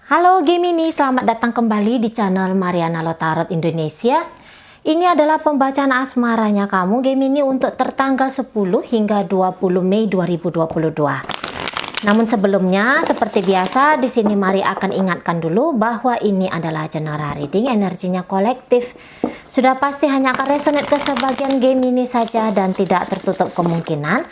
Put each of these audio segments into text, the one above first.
Halo Gemini, selamat datang kembali di channel Mariana Lotarot Indonesia. Ini adalah pembacaan asmaranya kamu Gemini untuk tertanggal 10 hingga 20 Mei 2022. Namun sebelumnya, seperti biasa, di sini Mari akan ingatkan dulu bahwa ini adalah general reading, energinya kolektif. Sudah pasti hanya akan resonate ke sebagian Gemini saja dan tidak tertutup kemungkinan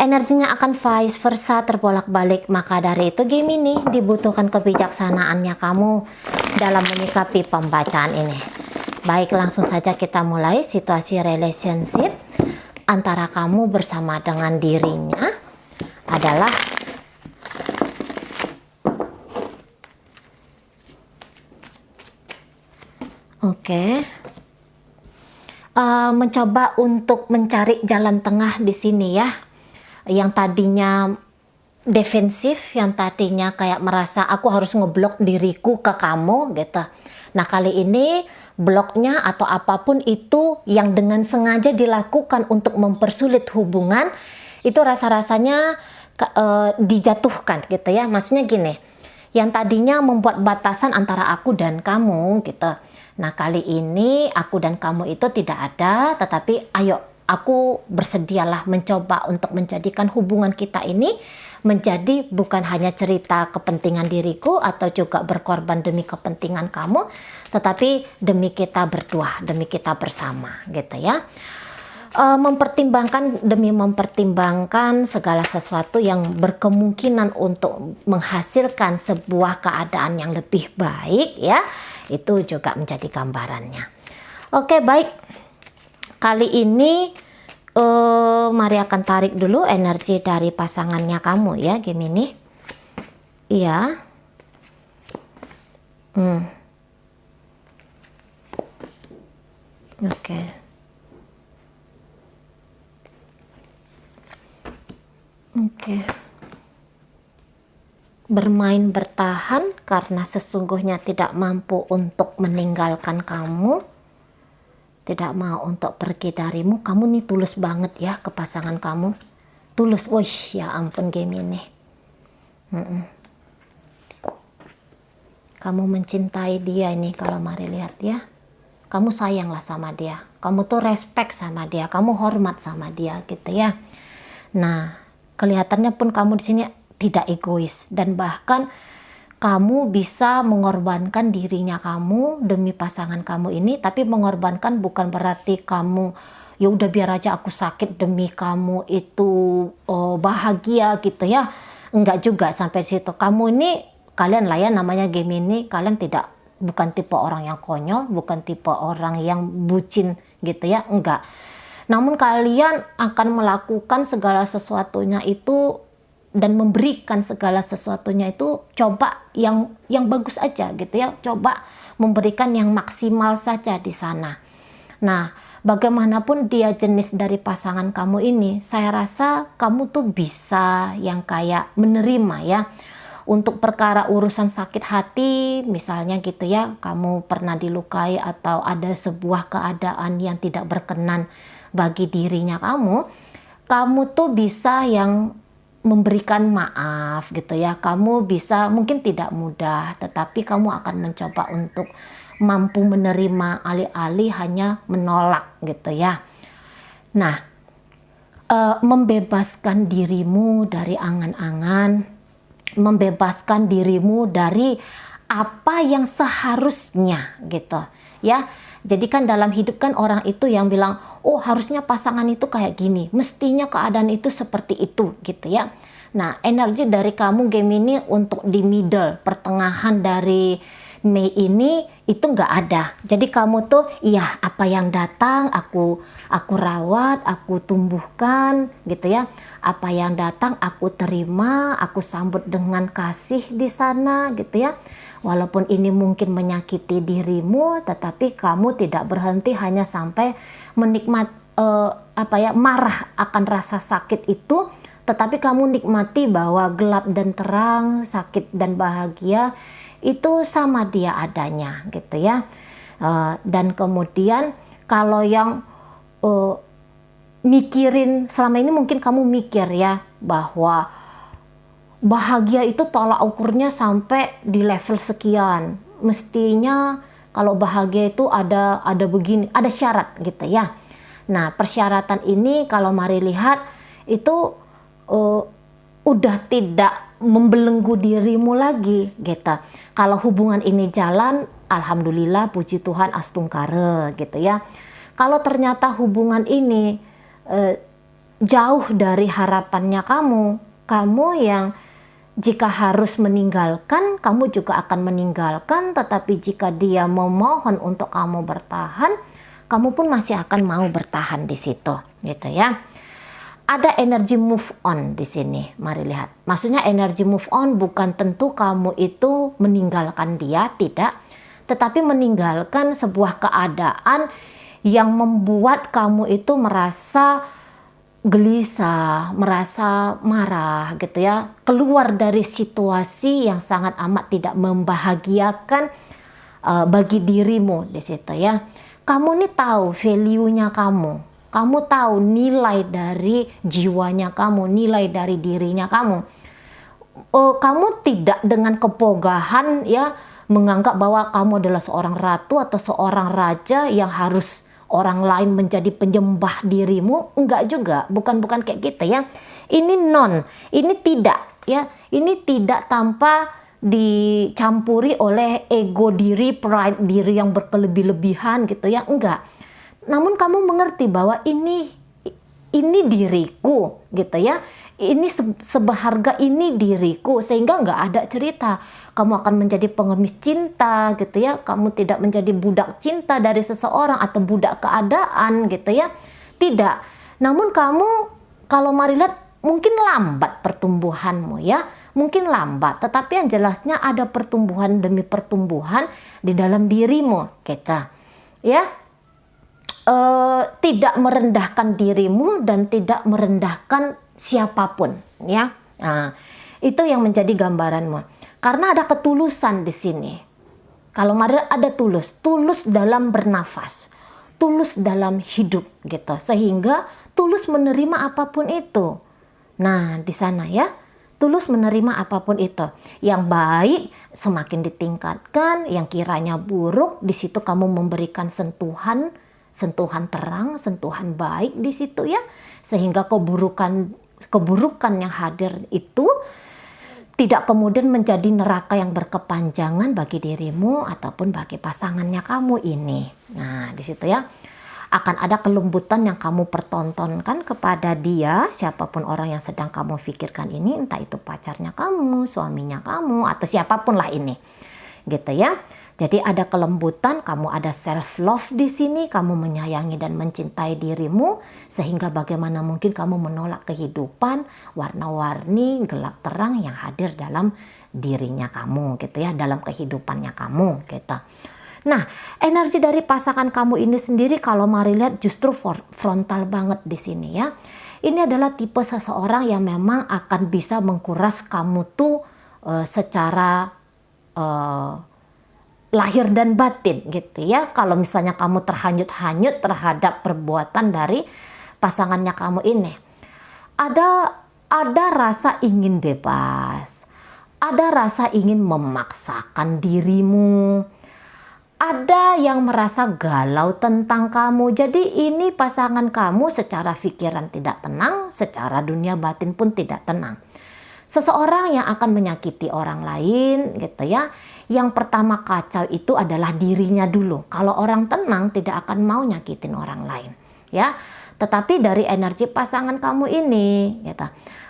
energinya akan vice versa terbolak-balik. Maka dari itu Gemini dibutuhkan kebijaksanaannya kamu dalam menyikapi pembacaan ini. Baik, langsung saja kita mulai situasi relationship antara kamu bersama dengan dirinya adalah mencoba untuk mencari jalan tengah di sini ya. Yang tadinya defensif, yang tadinya kayak merasa aku harus ngeblok diriku ke kamu gitu. Nah, kali ini bloknya atau apapun itu yang dengan sengaja dilakukan untuk mempersulit hubungan itu rasa-rasanya dijatuhkan gitu ya. Maksudnya gini, yang tadinya membuat batasan antara aku dan kamu gitu. Nah, kali ini aku dan kamu itu tidak ada, tetapi ayo aku bersedialah mencoba untuk menjadikan hubungan kita ini menjadi bukan hanya cerita kepentingan diriku atau juga berkorban demi kepentingan kamu, tetapi demi kita berdua, demi kita bersama gitu ya. Mempertimbangkan segala sesuatu yang berkemungkinan untuk menghasilkan sebuah keadaan yang lebih baik ya, itu juga menjadi gambarannya. Oke, baik, kali ini Mari akan tarik dulu energi dari pasangannya kamu ya Gemini. Iya. Oke. Bermain bertahan karena sesungguhnya tidak mampu untuk meninggalkan kamu, tidak mau untuk pergi darimu. Kamu nih tulus banget ya ke pasangan kamu, tulus. Wih, ya ampun Gemini, kamu mencintai dia ini. Kalau Mari lihat ya, kamu sayanglah sama dia, kamu tuh respect sama dia, kamu hormat sama dia gitu ya. Nah, kelihatannya pun kamu di sini tidak egois, dan bahkan kamu bisa mengorbankan dirinya kamu demi pasangan kamu ini. Tapi mengorbankan bukan berarti kamu ya udah biar aja aku sakit demi kamu itu bahagia gitu ya. Enggak juga sampai situ. Kamu ini, kalian lah ya namanya Gemini, kalian bukan tipe orang yang konyol, bukan tipe orang yang bucin gitu ya, enggak. Namun kalian akan melakukan segala sesuatunya itu dan memberikan segala sesuatunya itu coba yang bagus aja gitu ya, coba memberikan yang maksimal saja di sana. Nah, bagaimanapun dia jenis dari pasangan kamu ini, saya rasa kamu tuh bisa yang kayak menerima ya. Untuk perkara urusan sakit hati misalnya gitu ya, kamu pernah dilukai atau ada sebuah keadaan yang tidak berkenan bagi dirinya kamu tuh bisa yang memberikan maaf gitu ya. Kamu bisa, mungkin tidak mudah, tetapi kamu akan mencoba untuk mampu menerima alih-alih hanya menolak gitu ya. Nah, membebaskan dirimu dari angan-angan, membebaskan dirimu dari apa yang seharusnya gitu ya. Jadi kan dalam hidup kan orang itu yang bilang, oh harusnya pasangan itu kayak gini, mestinya keadaan itu seperti itu gitu ya. Nah, energi dari kamu Gemini untuk di middle, pertengahan dari Mei ini itu nggak ada. Jadi kamu tuh iya, apa yang datang aku rawat, aku tumbuhkan gitu ya. Apa yang datang aku terima, aku sambut dengan kasih di sana gitu ya. Walaupun ini mungkin menyakiti dirimu, tetapi kamu tidak berhenti hanya sampai marah akan rasa sakit itu, tetapi kamu nikmati bahwa gelap dan terang, sakit dan bahagia itu sama dia adanya gitu ya. Dan kemudian kalau yang mikirin selama ini, mungkin kamu mikir ya bahwa bahagia itu tolak ukurnya sampai di level sekian. Mestinya kalau bahagia itu ada begini, ada syarat gitu ya. Nah, persyaratan ini kalau mari lihat itu udah tidak membelenggu dirimu lagi gitu. Kalau hubungan ini jalan, alhamdulillah, puji Tuhan, astungkare gitu ya. Kalau ternyata hubungan ini jauh dari harapannya kamu yang jika harus meninggalkan, kamu juga akan meninggalkan, tetapi jika dia memohon untuk kamu bertahan, kamu pun masih akan mau bertahan di situ, gitu ya. Ada energi move on di sini, mari lihat. Maksudnya energi move on bukan tentu kamu itu meninggalkan dia, tidak. Tetapi meninggalkan sebuah keadaan yang membuat kamu itu merasa gelisah, merasa marah gitu ya, keluar dari situasi yang sangat amat tidak membahagiakan bagi dirimu di situ ya. Kamu nih tahu value-nya kamu tahu nilai dari jiwanya kamu, nilai dari dirinya kamu. Kamu tidak dengan kepogahan ya menganggap bahwa kamu adalah seorang ratu atau seorang raja yang harus orang lain menjadi penyembah dirimu. Enggak juga, bukan kayak gitu ya. Ini tidak ya. Ini tidak tanpa dicampuri oleh ego diri, pride diri yang berkelebih-lebihan gitu ya. Enggak. Namun kamu mengerti bahwa ini diriku gitu ya. Ini seberharga ini diriku, sehingga nggak ada cerita kamu akan menjadi pengemis cinta gitu ya, kamu tidak menjadi budak cinta dari seseorang atau budak keadaan gitu ya, tidak. Namun kamu kalau mari lihat mungkin lambat pertumbuhanmu ya, mungkin lambat, tetapi yang jelasnya ada pertumbuhan demi pertumbuhan di dalam dirimu kita ya. Tidak merendahkan dirimu dan tidak merendahkan siapapun ya. Nah, itu yang menjadi gambaranmu. Karena ada ketulusan di sini. Kalau mari ada tulus dalam bernafas, tulus dalam hidup gitu. Sehingga tulus menerima apapun itu. Nah, di sana ya, tulus menerima apapun itu. Yang baik semakin ditingkatkan, yang kiranya buruk di situ kamu memberikan sentuhan terang, sentuhan baik di situ ya, sehingga keburukan yang hadir itu tidak kemudian menjadi neraka yang berkepanjangan bagi dirimu ataupun bagi pasangannya kamu ini. Nah, di situ ya akan ada kelembutan yang kamu pertontonkan kepada dia, siapapun orang yang sedang kamu pikirkan ini, entah itu pacarnya kamu, suaminya kamu, atau siapapun lah ini, gitu ya. Jadi ada kelembutan, kamu ada self love di sini, kamu menyayangi dan mencintai dirimu, sehingga bagaimana mungkin kamu menolak kehidupan warna-warni, gelap terang yang hadir dalam dirinya kamu gitu ya, dalam kehidupannya kamu gitu. Nah, energi dari pasangan kamu ini sendiri kalau mari lihat justru frontal banget di sini ya. Ini adalah tipe seseorang yang memang akan bisa mengkuras kamu tuh secara lahir dan batin gitu ya. Kalau misalnya kamu terhanyut-hanyut terhadap perbuatan dari pasangannya kamu ini, ada rasa ingin bebas, ada rasa ingin memaksakan dirimu, ada yang merasa galau tentang kamu. Jadi ini pasangan kamu secara pikiran tidak tenang, secara dunia batin pun tidak tenang. Seseorang yang akan menyakiti orang lain gitu ya. Yang pertama kacau itu adalah dirinya dulu. Kalau orang tenang tidak akan mau nyakitin orang lain ya. Tetapi dari energi pasangan kamu ini gitu,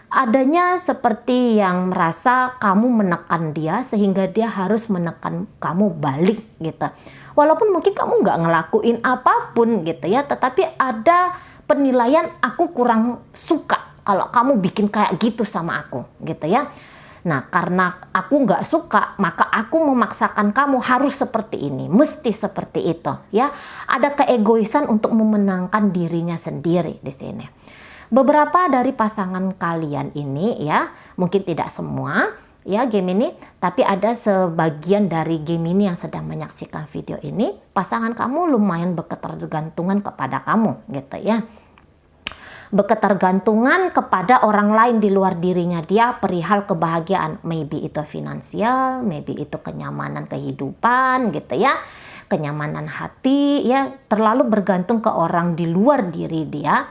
adanya seperti yang merasa kamu menekan dia sehingga dia harus menekan kamu balik gitu. Walaupun mungkin kamu nggak ngelakuin apapun gitu ya, tetapi ada penilaian aku kurang suka kalau kamu bikin kayak gitu sama aku gitu ya. Nah, karena aku nggak suka, maka aku memaksakan kamu harus seperti ini, mesti seperti itu ya. Ada keegoisan untuk memenangkan dirinya sendiri di sini. Beberapa dari pasangan kalian ini ya, mungkin tidak semua ya Gemini, tapi ada sebagian dari Gemini yang sedang menyaksikan video ini, pasangan kamu lumayan berketergantungan kepada kamu gitu ya. berketergantungan kepada orang lain di luar dirinya dia perihal kebahagiaan. Maybe itu finansial, maybe itu kenyamanan kehidupan gitu ya, kenyamanan hati ya, terlalu bergantung ke orang di luar diri dia.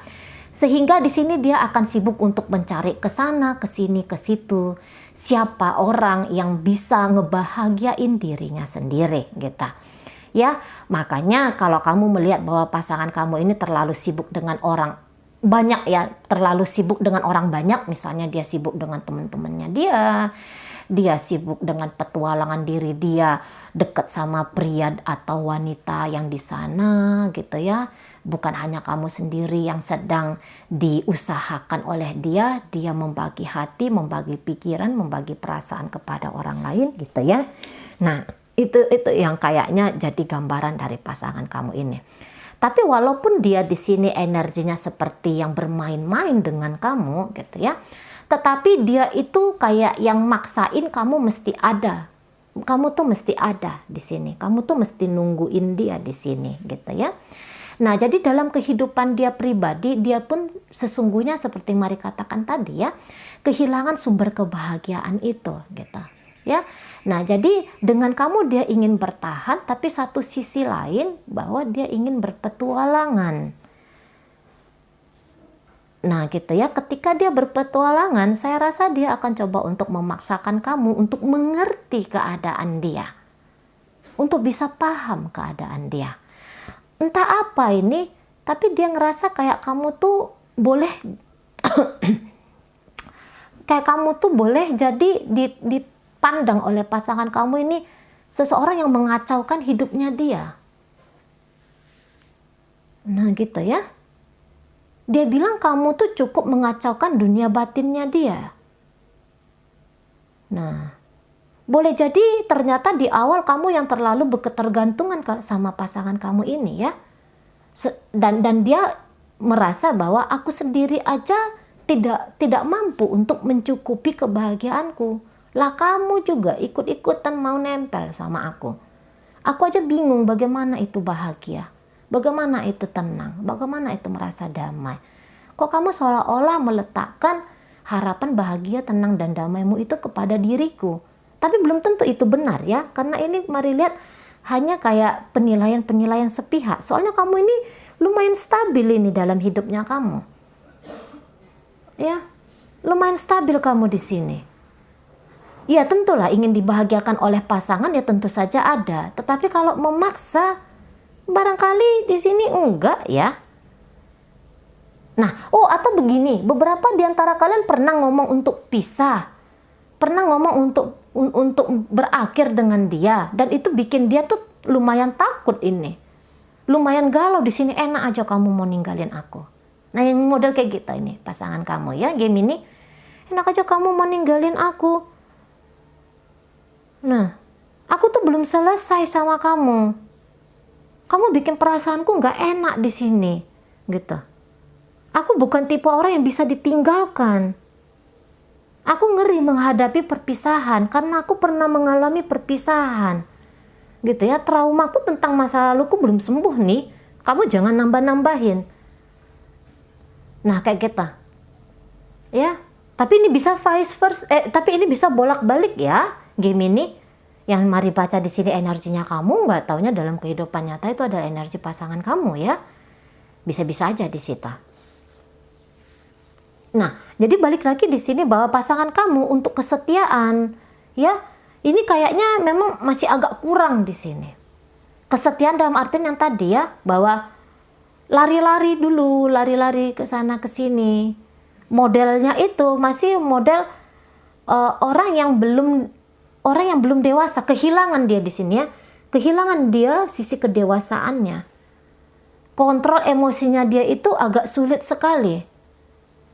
Sehingga di sini dia akan sibuk untuk mencari ke sana, ke sini, ke situ. Siapa orang yang bisa ngebahagiain dirinya sendiri gitu. Ya, makanya kalau kamu melihat bahwa pasangan kamu ini terlalu sibuk dengan orang banyak ya, terlalu sibuk dengan orang banyak, misalnya dia sibuk dengan teman-temannya dia sibuk dengan petualangan diri dia, dekat sama pria atau wanita yang di sana gitu ya. Bukan hanya kamu sendiri yang sedang diusahakan oleh dia membagi hati, membagi pikiran, membagi perasaan kepada orang lain gitu ya. Nah, itu yang kayaknya jadi gambaran dari pasangan kamu ini. Tapi walaupun dia di sini energinya seperti yang bermain-main dengan kamu gitu ya, tetapi dia itu kayak yang maksain kamu mesti ada. Kamu tuh mesti ada di sini. Kamu tuh mesti nungguin dia di sini gitu ya. Nah, jadi dalam kehidupan dia pribadi, dia pun sesungguhnya seperti Mari katakan tadi ya, kehilangan sumber kebahagiaan itu gitu. Ya. Nah, jadi dengan kamu dia ingin bertahan, tapi satu sisi lain bahwa dia ingin berpetualangan. Nah, gitu ya, ketika dia berpetualangan, saya rasa dia akan coba untuk memaksakan kamu untuk mengerti keadaan dia. Untuk bisa paham keadaan dia. Entah apa ini, tapi dia ngerasa kayak kamu tuh boleh kayak kamu tuh boleh jadi dipandang oleh pasangan kamu ini seseorang yang mengacaukan hidupnya dia. Nah gitu ya. Dia bilang kamu tuh cukup mengacaukan dunia batinnya dia. Nah, boleh jadi ternyata di awal kamu yang terlalu berketergantungan sama pasangan kamu ini ya. Dan dia merasa bahwa aku sendiri aja tidak mampu untuk mencukupi kebahagiaanku. Lah kamu juga ikut-ikutan mau nempel sama aku. Aku aja bingung bagaimana itu bahagia. Bagaimana itu tenang. Bagaimana itu merasa damai. Kok kamu seolah-olah meletakkan harapan bahagia, tenang dan damaimu itu kepada diriku. Tapi belum tentu itu benar ya. Karena ini mari lihat hanya kayak penilaian-penilaian sepihak. Soalnya kamu ini lumayan stabil ini dalam hidupnya kamu. Ya, lumayan stabil kamu di sini. Ya tentulah ingin dibahagiakan oleh pasangan ya tentu saja ada. Tetapi kalau memaksa barangkali di sini enggak ya. Nah, atau begini, beberapa di antara kalian pernah ngomong untuk pisah. Pernah ngomong untuk berakhir dengan dia, dan itu bikin dia tuh lumayan takut ini. Lumayan galau di sini, enak aja kamu mau ninggalin aku. Nah, yang model kayak gitu ini pasangan kamu ya, Gemini. Enak aja kamu mau ninggalin aku. Nah, aku tuh belum selesai sama kamu. Kamu bikin perasaanku nggak enak di sini, gitu. Aku bukan tipe orang yang bisa ditinggalkan. Aku ngeri menghadapi perpisahan karena aku pernah mengalami perpisahan. Gitu ya, traumaku tentang masa laluku belum sembuh nih. Kamu jangan nambah-nambahin. Nah, kayak gitu. Ya, tapi ini bisa vice versa, tapi ini bisa bolak-balik ya, Gemini. Yang mari baca di sini energinya kamu, nggak taunya dalam kehidupan nyata itu ada energi pasangan kamu ya. Bisa-bisa aja di situ. Nah, jadi balik lagi di sini bahwa pasangan kamu untuk kesetiaan, ya, ini kayaknya memang masih agak kurang di sini. Kesetiaan dalam artian yang tadi ya, bahwa lari-lari dulu, lari-lari ke sana ke sini. Modelnya itu masih model orang yang belum dewasa, kehilangan dia di sini ya, kehilangan dia sisi kedewasaannya. Kontrol emosinya dia itu agak sulit sekali.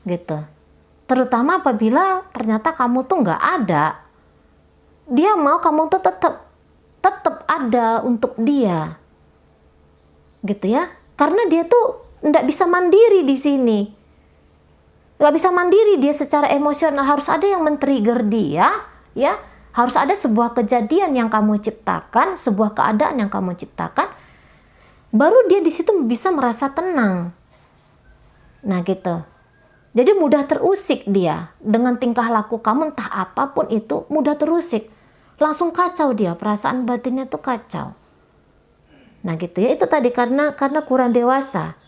Gitu. Terutama apabila ternyata kamu tuh nggak ada, dia mau kamu tuh tetap ada untuk dia, gitu ya. Karena dia tuh nggak bisa mandiri di sini, nggak bisa mandiri dia secara emosional. Harus ada yang men-trigger dia, ya. Harus ada sebuah kejadian yang kamu ciptakan, sebuah keadaan yang kamu ciptakan, baru dia di situ bisa merasa tenang. Nah gitu. Jadi mudah terusik dia. Dengan tingkah laku kamu entah apapun itu mudah terusik. Langsung kacau dia, perasaan batinnya tuh kacau. Nah gitu ya, itu tadi karena kurang dewasa.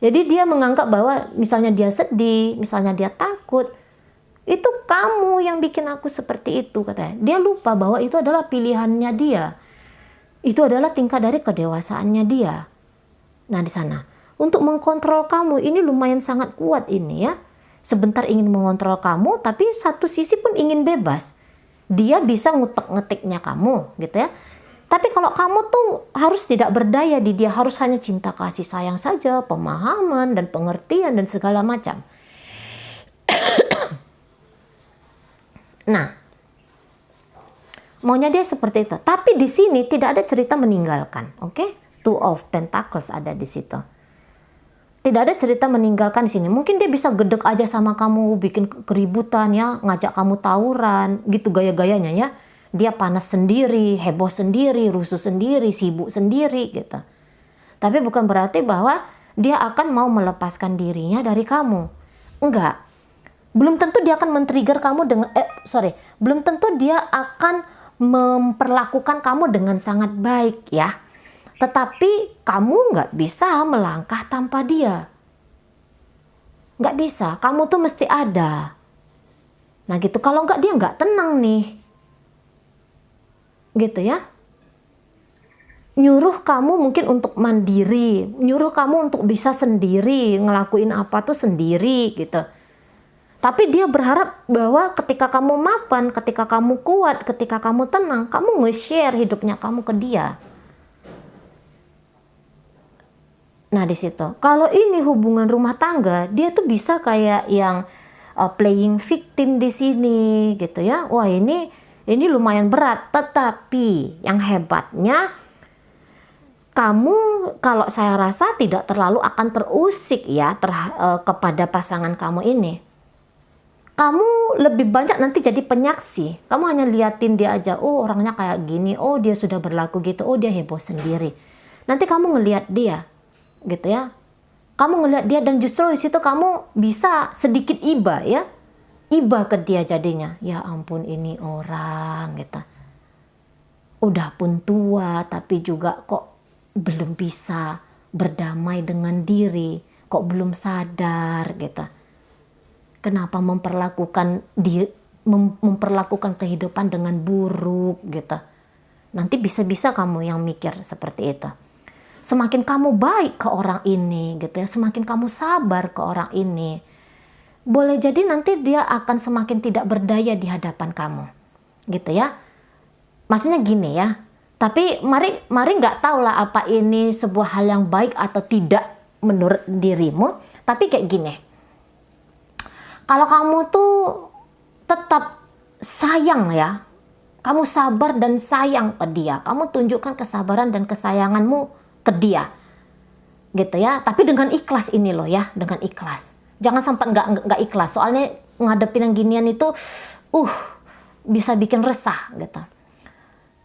Jadi dia menganggap bahwa misalnya dia sedih, misalnya dia takut, itu kamu yang bikin aku seperti itu katanya. Dia lupa bahwa itu adalah pilihannya dia. Itu adalah tingkah dari kedewasaannya dia. Nah di sana, untuk mengkontrol kamu ini lumayan sangat kuat ini ya. Sebentar ingin mengontrol kamu, tapi satu sisi pun ingin bebas. Dia bisa ngutek-ngetiknya kamu gitu ya. Tapi kalau kamu tuh harus tidak berdaya di dia, harus hanya cinta kasih sayang saja, pemahaman dan pengertian dan segala macam. Nah, maunya dia seperti itu. Tapi di sini tidak ada cerita meninggalkan, oke? Two of Pentacles ada di situ. Tidak ada cerita meninggalkan di sini. Mungkin dia bisa gedek aja sama kamu, bikin keributan ya, ngajak kamu tawuran, gitu gaya-gayanya ya. Dia panas sendiri, heboh sendiri, rusuh sendiri, sibuk sendiri gitu. Tapi bukan berarti bahwa dia akan mau melepaskan dirinya dari kamu. Enggak. Belum tentu dia akan men-trigger kamu dengan belum tentu dia akan memperlakukan kamu dengan sangat baik ya. Tetapi kamu nggak bisa melangkah tanpa dia. Nggak bisa, kamu tuh mesti ada. Nah gitu, kalau nggak dia nggak tenang nih. Gitu ya. Nyuruh kamu mungkin untuk mandiri, nyuruh kamu untuk bisa sendiri, ngelakuin apa tuh sendiri gitu. Tapi dia berharap bahwa ketika kamu mapan, ketika kamu kuat, ketika kamu tenang, kamu nge-share hidupnya kamu ke dia. Nah di situ, kalau ini hubungan rumah tangga, dia tuh bisa kayak yang playing victim di sini gitu ya. Wah ini lumayan berat, tetapi yang hebatnya kamu kalau saya rasa tidak terlalu akan terusik ya kepada pasangan kamu ini. Kamu lebih banyak nanti jadi penyaksi. Kamu hanya liatin dia aja, oh orangnya kayak gini, oh dia sudah berlaku gitu, oh dia heboh sendiri. Nanti kamu ngelihat dia, gitu ya. Kamu ngelihat dia dan justru di situ kamu bisa sedikit iba ya. Iba ke dia jadinya. Ya ampun ini orang gitu. Udah pun tua tapi juga kok belum bisa berdamai dengan diri. Kok belum sadar gitu. Kenapa memperlakukan kehidupan dengan buruk gitu. Nanti bisa-bisa kamu yang mikir seperti itu. Semakin kamu baik ke orang ini gitu ya, semakin kamu sabar ke orang ini, boleh jadi nanti dia akan semakin tidak berdaya di hadapan kamu. Gitu ya. Maksudnya gini ya. Tapi mari nggak tahu lah apa ini sebuah hal yang baik atau tidak menurut dirimu, tapi kayak gini. Kalau kamu tuh tetap sayang ya, kamu sabar dan sayang ke dia, kamu tunjukkan kesabaran dan kesayanganmu ke dia, gitu ya. Tapi dengan ikhlas ini loh ya, dengan ikhlas. Jangan sampai nggak ikhlas, soalnya ngadepin yang ginian itu, bisa bikin resah gitu.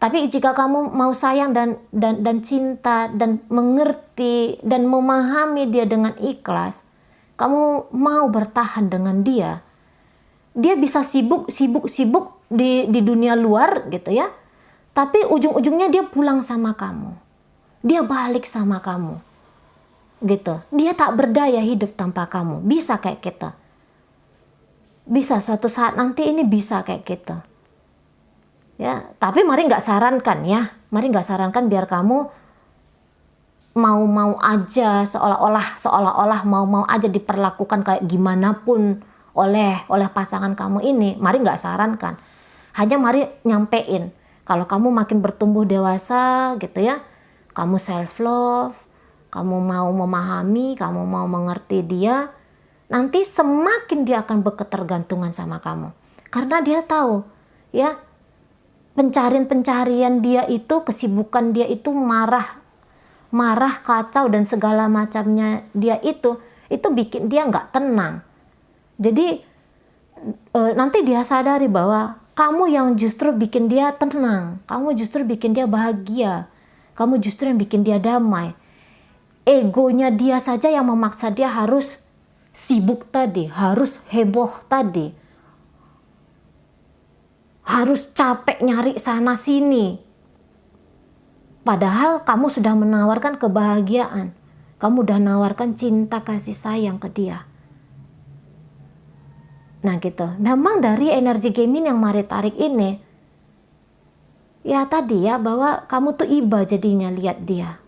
Tapi jika kamu mau sayang dan cinta dan mengerti dan memahami dia dengan ikhlas, kamu mau bertahan dengan dia, dia bisa sibuk di dunia luar gitu ya. Tapi ujung-ujungnya dia pulang sama kamu. Dia balik sama kamu. Gitu. Dia tak berdaya hidup tanpa kamu. Bisa kayak kita. Bisa suatu saat nanti ini bisa kayak kita. Ya, tapi mari nggak sarankan ya. Mari nggak sarankan biar kamu mau aja seolah-olah mau aja diperlakukan kayak gimana pun oleh pasangan kamu ini. Mari nggak sarankan. Hanya mari nyampein kalau kamu makin bertumbuh dewasa gitu ya, kamu self love, kamu mau memahami, kamu mau mengerti dia, nanti semakin dia akan berketergantungan sama kamu. Karena dia tahu ya, pencarian dia itu, kesibukan dia itu, marah, kacau dan segala macamnya dia itu bikin dia nggak tenang. Jadi nanti dia sadari bahwa kamu yang justru bikin dia tenang, kamu justru bikin dia bahagia, kamu justru yang bikin dia damai. Egonya dia saja yang memaksa dia harus sibuk tadi, harus heboh tadi, harus capek nyari sana sini. Padahal kamu sudah menawarkan kebahagiaan, kamu udah nawarkan cinta kasih sayang ke dia. Nah gitu, memang dari energi Gemini yang Mari tarik ini, ya tadi ya, bahwa kamu tuh iba jadinya lihat dia.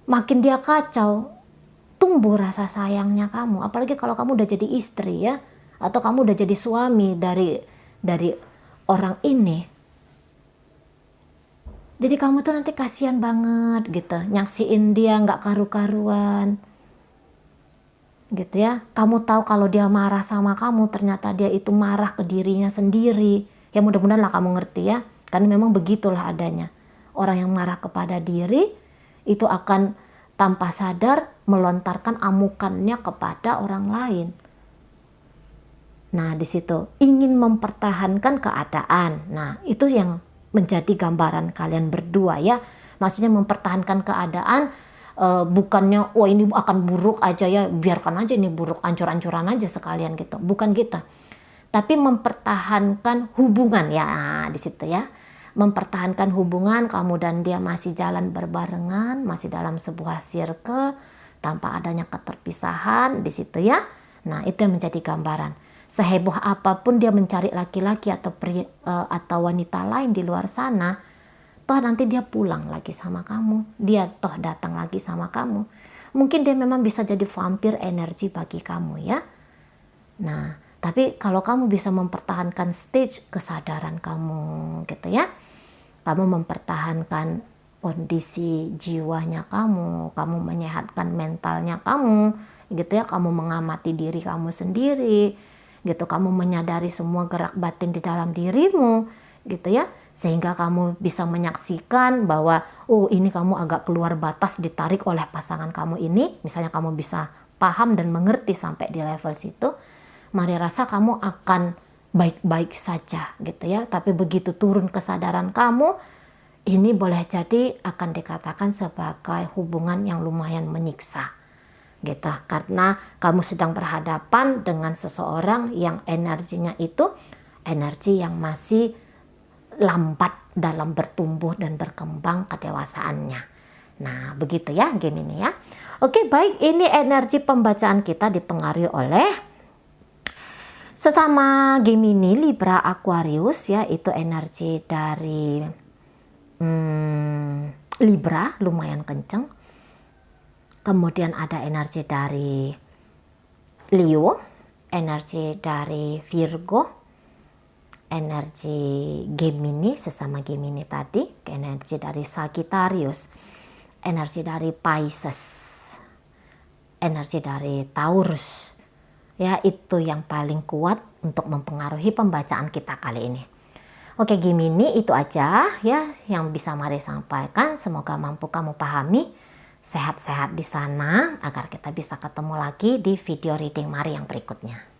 Makin dia kacau, tumbuh rasa sayangnya kamu. Apalagi kalau kamu udah jadi istri ya, atau kamu udah jadi suami dari orang ini. Jadi kamu tuh nanti kasihan banget gitu, nyaksiin dia nggak karu-karuan. Gitu ya, kamu tahu kalau dia marah sama kamu, ternyata dia itu marah ke dirinya sendiri. Ya mudah-mudahan lah kamu ngerti ya, karena memang begitulah adanya. Orang yang marah kepada diri itu akan tanpa sadar melontarkan amukannya kepada orang lain. Nah di situ ingin mempertahankan keadaan. Nah itu yang menjadi gambaran kalian berdua ya. Maksudnya mempertahankan keadaan. Bukannya wah ini akan buruk aja ya, biarkan aja ini buruk, ancur-ancuran aja sekalian gitu, bukan gitu. Tapi mempertahankan hubungan ya di situ ya, mempertahankan hubungan kamu dan dia masih jalan berbarengan, masih dalam sebuah circle tanpa adanya keterpisahan di situ ya. Nah itu yang menjadi gambaran. Seheboh apapun dia mencari laki-laki atau wanita lain di luar sana, toh nanti dia pulang lagi sama kamu, dia toh datang lagi sama kamu. Mungkin dia memang bisa jadi vampir energi bagi kamu ya. Nah, tapi kalau kamu bisa mempertahankan stage kesadaran kamu gitu ya, kamu mempertahankan kondisi jiwanya kamu menyehatkan mentalnya kamu gitu ya, kamu mengamati diri kamu sendiri gitu, kamu menyadari semua gerak batin di dalam dirimu gitu ya, sehingga kamu bisa menyaksikan bahwa oh ini kamu agak keluar batas ditarik oleh pasangan kamu ini, misalnya kamu bisa paham dan mengerti sampai di level situ, mari rasa kamu akan baik-baik saja gitu ya. Tapi begitu turun kesadaran kamu, ini boleh jadi akan dikatakan sebagai hubungan yang lumayan menyiksa gitu, karena kamu sedang berhadapan dengan seseorang yang energinya itu energi yang masih lambat dalam bertumbuh dan berkembang kedewasaannya. Nah begitu ya Gemini ya. Oke baik, ini energi pembacaan kita dipengaruhi oleh sesama Gemini, Libra, Aquarius ya. Itu energi dari Libra lumayan kenceng. Kemudian ada energi dari Leo, energi dari Virgo, energi Gemini, sesama Gemini tadi, energi dari Sagittarius, energi dari Pisces, energi dari Taurus. Ya, itu yang paling kuat untuk mempengaruhi pembacaan kita kali ini. Oke Gemini, itu aja ya yang bisa Mari sampaikan. Semoga mampu kamu pahami. Sehat-sehat di sana agar kita bisa ketemu lagi di video reading Mari yang berikutnya.